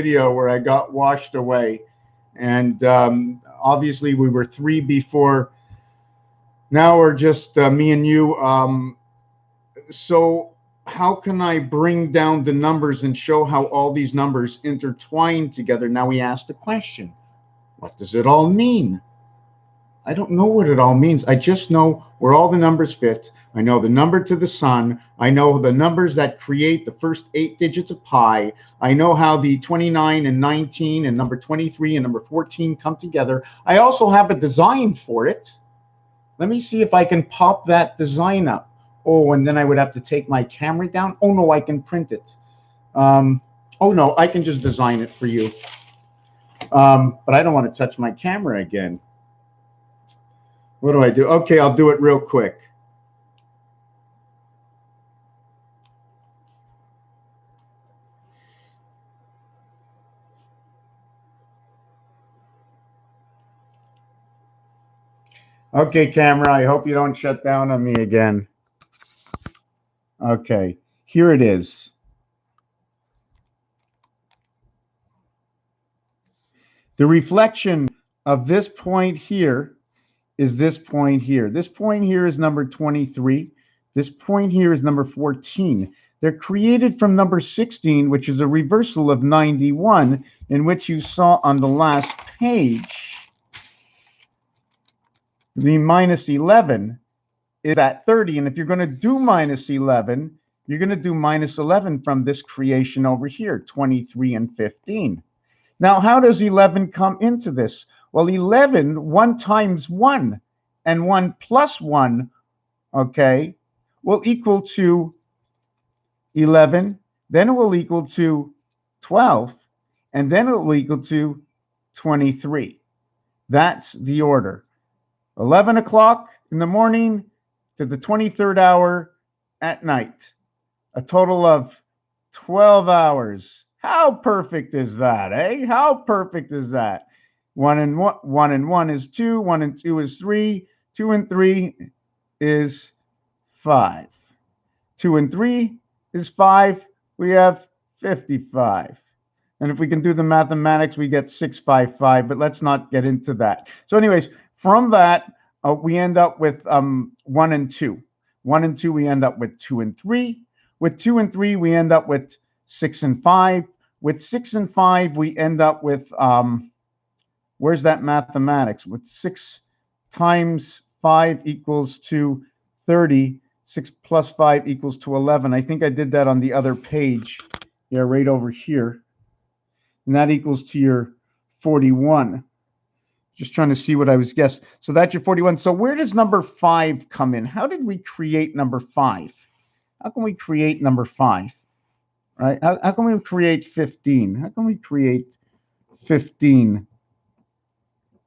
video where I got washed away. And obviously we were three before. Now we're just me and you. So how can I bring down the numbers and show how all these numbers intertwine together? Now we asked the question, what does it all mean? I don't know what it all means. I just know where all the numbers fit. I know the number to the sun. I know the numbers that create the first 8 digits of pi. I know how the 29 and 19 and number 23 and number 14 come together. I also have a design for it. Let me see if I can pop that design up. Oh, and then I would have to take my camera down. Oh, no, I can print it. Oh, no, I can just design it for you. But I don't want to touch my camera again. What do I do? Okay, I'll do it real quick. Okay, camera, I hope you don't shut down on me again. Okay, here it is. The reflection of this point here is this point here. This point here is number 23. This point here is number 14. They're created from number 16, which is a reversal of 91, in which you saw on the last page. The minus 11 is at 30. And if you're going to do minus 11, you're going to do minus 11 from this creation over here, 23 and 15. Now, how does 11 come into this? Well, 11, 1 times 1 and 1 plus 1, okay, will equal to 11. Then it will equal to 12. And then it will equal to 23. That's the order. 11 o'clock in the morning to the 23rd hour at night. A total of 12 hours. How perfect is that, eh? How perfect is that? 1 and 1 is 2. 1 and 2 is 3. 2 and 3 is 5. 2 and 3 is 5. We have 55. And if we can do the mathematics, we get 655. But let's not get into that. So, anyways, from that, we end up with 1 and 2. 1 and 2, we end up with 2 and 3. With 2 and 3, we end up with 6 and 5. With 6 and 5, we end up with, where's that mathematics? With 6 times 5 equals to 30. 6 plus 5 equals to 11. I think I did that on the other page. Yeah, right over here. And that equals to your 41. Just trying to see what I was guessing. So that's your 41. So where does number 5 come in? How did we create number 5? How can we create number 5? Right? How can we create 15? How can we create 15?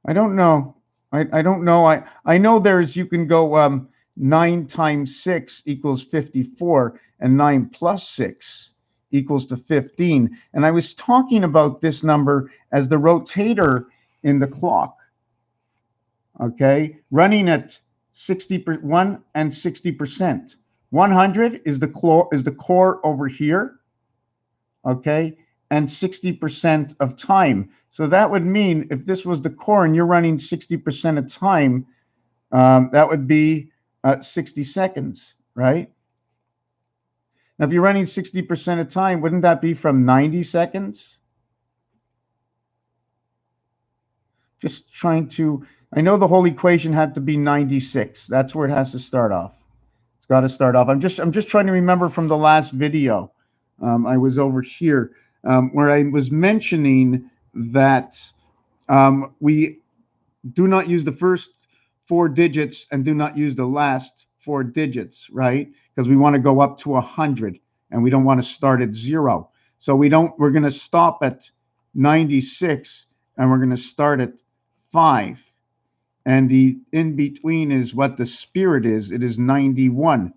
I don't know. I don't know. I know there's, you can go 9 times 6 equals 54, and 9 plus 6 equals to 15. And I was talking about this number as the rotator in the clock. Okay, running at 60% and 60%. 100 is the core over here. Okay, and 60% of time. So that would mean if this was the core and you're running 60% of time, that would be 60 seconds, right? Now, if you're running 60% of time, wouldn't that be from 90 seconds? Just trying to, I know the whole equation had to be 96. That's where it has to start off. It's got to start off. I'm just trying to remember from the last video. I was over here where I was mentioning that we do not use the first 4 digits and do not use the last 4 digits, right? Because we want to go up to 100 and we don't want to start at 0. So we're going to stop at 96 and we're going to start at 5. And the in between is what the spirit is. It is 91.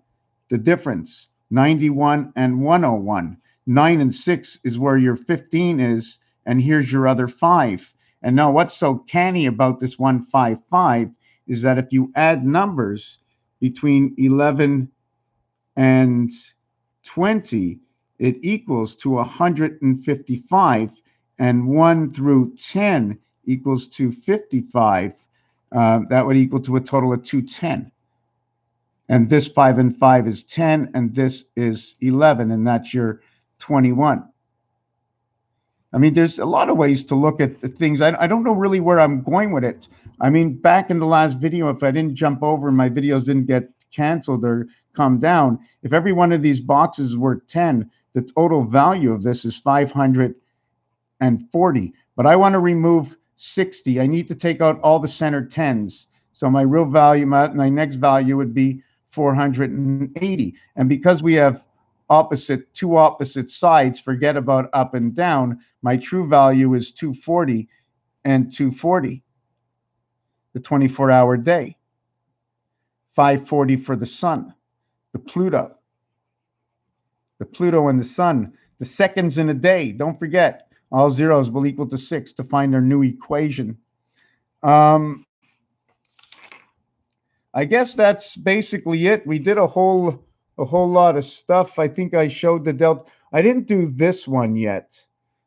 The difference, 91 and 101. 9 and 6 is where your 15 is, and here's your other 5. And now what's so canny about this 155 is that if you add numbers between 11 and 20, it equals to 155. and 1 through 10 equals 255. That would equal to a total of 210. And this 5 and 5 is 10, and this is 11, and that's your 21. I mean, there's a lot of ways to look at the things. I don't know really where I'm going with it. I mean, back in the last video, if I didn't jump over and my videos didn't get canceled or come down, if every one of these boxes were 10, the total value of this is 540. But I want to remove 60. I need to take out all the center 10s. So my real value, my next value would be 480. And because we have two opposite sides, forget about up and down, my true value is 240 and 240, the 24-hour day. 540 for the sun, the Pluto and the sun, the seconds in a day. Don't forget, all zeros will equal to 6 to find our new equation. I guess that's basically it. We did a whole lot of stuff. I think I showed the delta. I didn't do this one yet.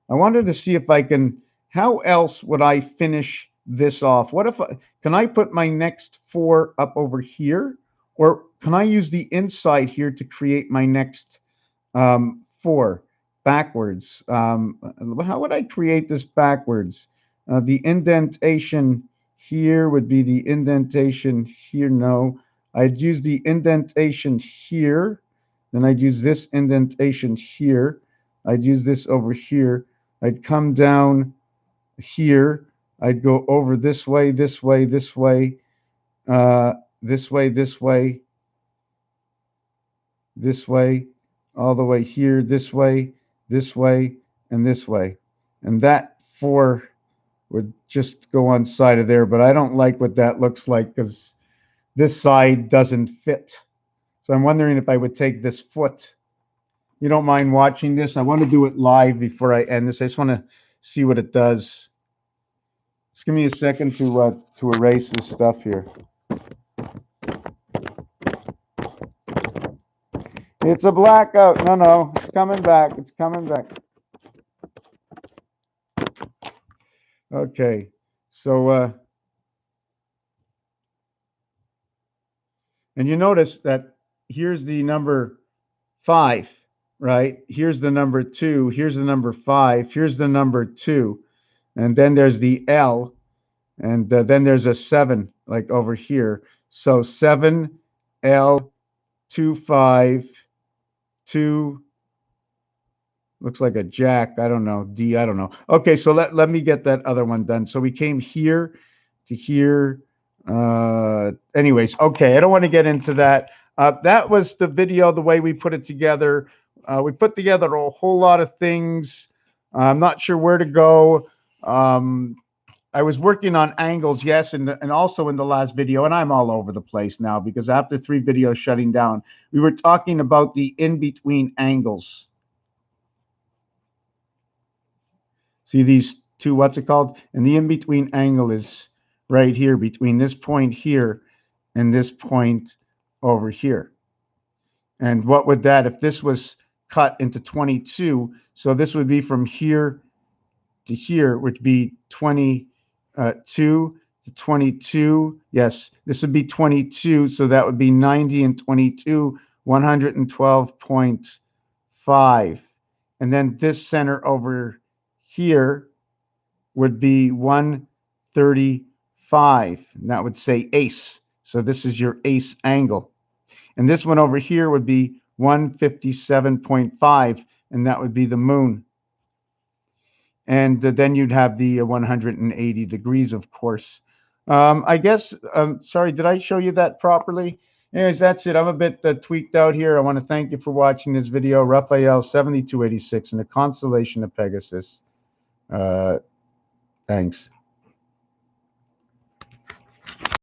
I wanted to see if I can, how else would I finish this off? What if can I put my next 4 up over here? Or can I use the inside here to create my next 4 backwards? How would I create this backwards? The indentation here would be the indentation here. No, I'd use the indentation here. Then I'd use this indentation here. I'd use this over here. I'd come down here. I'd go over this way, this way, this way, this way, this way, this way, all the way here, this way, and this way. And that 4 would just go on side of there, but I don't like what that looks like because this side doesn't fit. So I'm wondering if I would take this foot. You don't mind watching this? I want to do it live before I end this. I just want to see what it does. Just give me a second to erase this stuff here. It's a blackout. No, it's coming back. It's coming back. Okay, so and you notice that here's the number 5, right? Here's the number 2. Here's the number 5. Here's the number 2, and then there's the L, and then there's a 7, like over here. So 7 L 2 5 2. Looks like a jack. I don't know. D. I don't know. Okay, so let me get that other one done. So we came here to here. Anyways, okay. I don't want to get into that. That was the video, the way we put it together. We put together a whole lot of things. I'm not sure where to go. I was working on angles, yes, and also in the last video, and I'm all over the place now because after 3 videos shutting down, we were talking about the in-between angles. See these 2, what's it called? And the in-between angle is right here between this point here and this point over here. And what would that, if this was cut into 22, so this would be from here to here, which would be 22 to 22. Yes, this would be 22, so that would be 90 and 22, 112.5. And then this center over here would be 135, and that would say ace. So this is your ace angle. And this one over here would be 157.5, and that would be the moon. And then you'd have the 180 degrees, of course. I guess, sorry, did I show you that properly? Anyways, that's it. I'm a bit tweaked out here. I want to thank you for watching this video. Raphael 7286 in the constellation of Pegasus. Thanks.